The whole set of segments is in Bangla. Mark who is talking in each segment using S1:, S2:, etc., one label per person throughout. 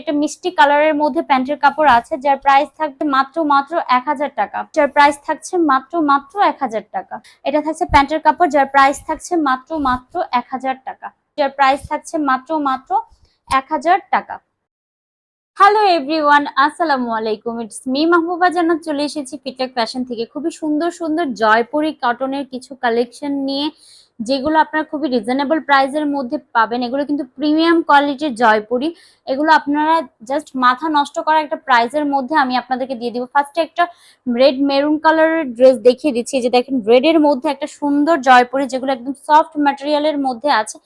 S1: একটা মিষ্টি কালারের মধ্যে প্যান্টের কাপড় আছে, যার প্রাইস থাকবে মাত্র 1000 টাকা। যার প্রাইস থাকছে মাত্র 1000 টাকা। এটা থাকছে প্যান্টের কাপড়, যার প্রাইস থাকছে মাত্র 1000 টাকা। যার প্রাইস থাকছে মাত্র 1000 টাকা। হ্যালো এভরিওয়ান, আসসালামু আলাইকুম। ইটস মি মাহবুবা জান্নাত, চলে এসেছি ফিটটেক ফ্যাশন থেকে খুবই সুন্দর সুন্দর জয়পুরি কটনের কিছু কালেকশন নিয়ে, যেগুলো আপনারা খুবই রিজনেবল প্রাইসের মধ্যে পাবেন। এগুলো কিন্তু প্রিমিয়াম কোয়ালিটির জয়পুরি। এগুলো আপনারা জাস্ট মাথা নষ্ট করা একটা প্রাইসের মধ্যে আমি আপনাদেরকে দিয়ে দিব। ফার্স্টে একটা রেড মেরুন কালারের ড্রেস দেখিয়ে দিচ্ছি। যে দেখেন, রেডের মধ্যে একটা সুন্দর জয়পুরি, যেগুলো একদম সফট ম্যাটেরিয়ালের মধ্যে আছে।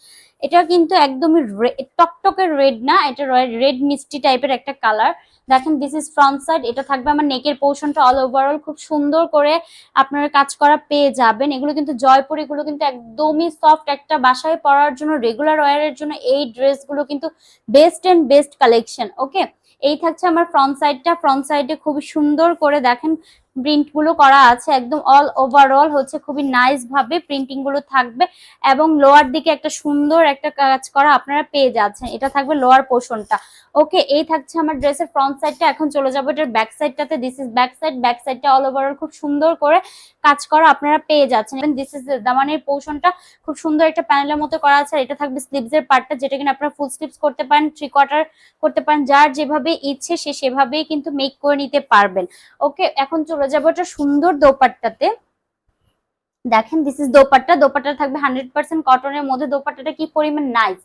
S1: এটা কিন্তু একদমই টকটকের রেড না, এটা রেড মিষ্টি টাইপের একটা কালার। দেখেন, দিস ইজ ফ্রন্ট সাইড। এটা থাকবে আমার নেকের পোর্শনটা অল ওভারঅল খুব সুন্দর করে আপনারা কাজ করা পেয়ে যাবেন। এগুলো কিন্তু জয়পুরি, এগুলো কিন্তু একদমই সফট, একটা বাসায় পরার জন্য, রেগুলার ওয়ারের জন্য এই ড্রেসগুলো কিন্তু বেস্ট এন্ড বেস্ট কালেকশন। ওকে, এই থাকছে আমার ফ্রন্ট সাইডটা। ফ্রন্ট সাইডে খুবই সুন্দর করে দেখেন প্রিন্ট গুলো করা আছে, একদম অল ওভারঅল হচ্ছে খুবই নাইস ভাবে প্রিন্টিং গুলো থাকবে। এবং লোয়ার দিকে একটা সুন্দর একটা কাজ করা আপনারা পেয়ে যাচ্ছেন। এটা থাকবে লোয়ার পোর্শনটা। ওকে, এই থাকছে আমার ড্রেসের ফ্রন্ট সাইডটা। এখন চলে যাবো এটার ব্যাক সাইডটাতে। This is back side. Back সাইডটা অল ওভারঅল খুব সুন্দর করে কাজ করা আপনারা পেয়ে যাচ্ছেন। দিস ইজ দামানের পোর্শনটা, খুব সুন্দর একটা প্যানেলের মতো করা আছে। এটা থাকবে স্লিভস এর পার্টটা, যেটা কিনা আপনারা ফুল স্লিভস করতে পারেন, 3/4 করতে পারেন, যার যেভাবে ইচ্ছে সে সেভাবেই কিন্তু মেক করে নিতে পারবেন। ওকে, এখন চলে যাবো একটা সুন্দর দোপাট্টাতে। দেখেন, দিস ইজ দোপাট্টা। দোপাট্টা থাকবে 100% কটনের মধ্যে। দোপাট্টাটা কি পরিমাণ নাইস,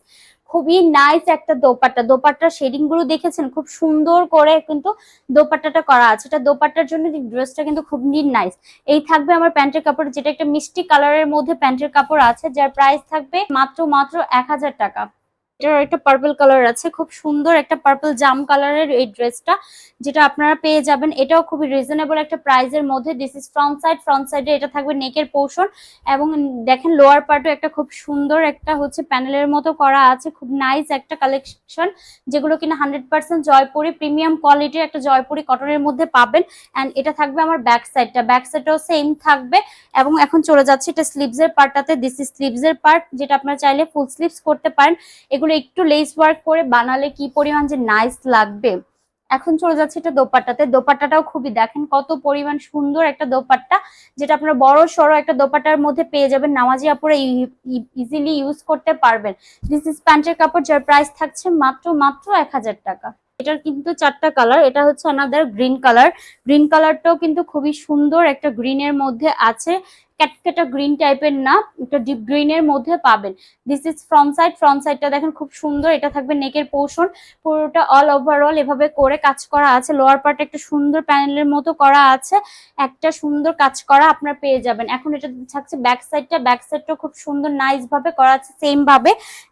S1: খুবই নাইস একটা দোপাট্টা। দোপাট্টার শেডিং গুলো দেখেছেন, খুব সুন্দর করে কিন্তু দোপাট্টাটা করা আছে। এটা দোপাট্টার জন্য ড্রেসটা কিন্তু খুব নাইস। এই থাকবে আমার প্যান্টের কাপড়, যেটা একটা মিষ্টি কালারের মধ্যে প্যান্টের কাপড় আছে, যার প্রাইস থাকবে মাত্র 1000 টাকা। এটার একটা পার্পল কালার আছে, খুব সুন্দর একটা পার্পল জাম কালারের এই ড্রেসটা, যেটা আপনারা পেয়ে যাবেন। এটাও খুবই রিজনেবল একটা প্রাইসের মধ্যে। This is front side. Front সাইডে এটা থাকবে নেকের পোর্শন, এবং দেখেন লোয়ার পার্টও একটা খুব সুন্দর একটা হচ্ছে প্যানেলের মতো করা আছে। খুব নাইস একটা কালেকশন, যেগুলো কিনা 100% জয়পুরি প্রিমিয়াম কোয়ালিটির একটা জয়পুরি কটনের মধ্যে পাবেন। এন্ড এটা থাকবে আমার ব্যাক সাইডটা। ব্যাক সাইডটাও সেম থাকবে। এবং এখন চলে যাচ্ছে এটা স্লিভস এর পার্টটাতে। দিস ইজ স্লিভস এর পার্ট, যেটা আপনারা চাইলে ফুল স্লিভস করতে পারেন। এগুলো একটু লেস ওয়ার্ক করে বানালে কি পরিমাণ যে নাইস লাগবে। এখন চলে যাচ্ছে এটা দোপাট্টাতে। দোপাট্টাটাও খুবই দেখেন কত পরিমাণ সুন্দর একটা দোপাট্টা, যেটা আপনারা বড় সড়ো একটা দোপাট্টার মধ্যে পেয়ে যাবেন। নামাজি আপুরা ইজিলি ইউজ করতে পারবেন। দিস ইজ প্যান্টের কাপড়, যার প্রাইস থাকছে মাত্র 1000 টাকা। এটার কিন্তু 4টা কালার। এটা হচ্ছে আনাদার গ্রিন কালার। গ্রিন কালারটাও কিন্তু খুবই সুন্দর একটা গ্রিনের মধ্যে আছে, ক্যাটকেটা গ্রিন টাইপের না, একটা ডিপ গ্রিনের মধ্যে পাবেন। This is front side. Front সাইডটা দেখেন খুব সুন্দর। এটা থাকবে নেকের পোর্শন, পুরোটা অল ওভারঅল এভাবে করে কাজ করা আছে। লোয়ার পার্ট একটা সুন্দর প্যানেলের মতো করা আছে, একটা সুন্দর কাজ করা আপনারা পেয়ে যাবেন। এখন এটা থাকছে ব্যাক সাইডটা। ব্যাক সাইডটা খুব সুন্দর নাইস ভাবে করা আছে সেম ভাবে।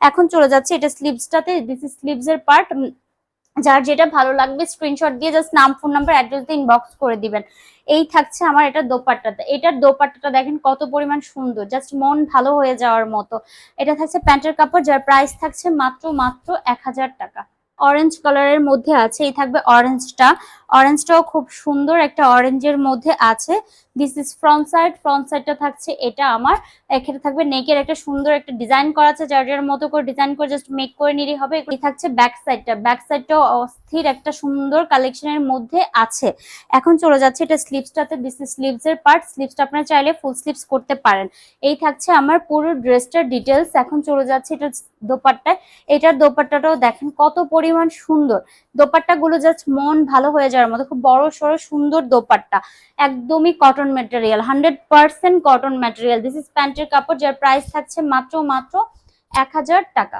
S1: এখন চলে যাচ্ছে এটা স্লিভসটাতে। দিস ইজ স্লিভস এর পার্ট। যার যেটা ভালো লাগবে স্ক্রিনশট দিয়ে জাস্ট নাম, ফোন নাম্বার, অ্যাড্রেস দিয়ে ইনবক্স করে দিবেন। এই থাকছে আমার এটা দোপাট্টাতে। এটার দোপাট্টাটা দেখেন কত পরিমাণ সুন্দর, জাস্ট মন ভালো হয়ে যাওয়ার মতো। এটা থাকছে প্যান্টের কাপড়, যার প্রাইস থাকছে মাত্র 1000 টাকা। অরেঞ্জ কালারের মধ্যে আছে। এই থাকবে অরেঞ্জটা। অরেঞ্জটাও খুব সুন্দর একটা অরেঞ্জের মধ্যে আছে। This is front side. Front সাইডটা থাকছে এটা আমার। এখানে থাকবে নেকের একটা সুন্দর একটা ডিজাইন করা আছে, যার যার মতো করে ডিজাইন করে জাস্ট মেক করে নিলেই হবে। এই থাকছে ব্যাক সাইডটা। ব্যাক সাইডটাও অস্থির একটা সুন্দর কালেকশনের মধ্যে আছে। এখন চলে যাচ্ছে এটা স্লিভসটাতে। দিস ইজ স্লিভস এর পার্ট। স্লিভসটা আপনারা চাইলে ফুল স্লিভস করতে পারেন। এই থাকছে আমার পুরো ড্রেসটার ডিটেলস। এখন চলে যাচ্ছে এটা দোপাট্টায়। এটার দোপাট্টাটাও দেখেন কত পরিমাণ সুন্দর। দোপাট্টা গুলো জাস্ট মন ভালো হয়ে যাওয়ার মতো, খুব বড় সড়ো সুন্দর দোপাট্টা, একদমই cotton material, 100% cotton material. This is প্যান্টের কাপড়, যার প্রাইস থাকছে মাত্র 1000 টাকা।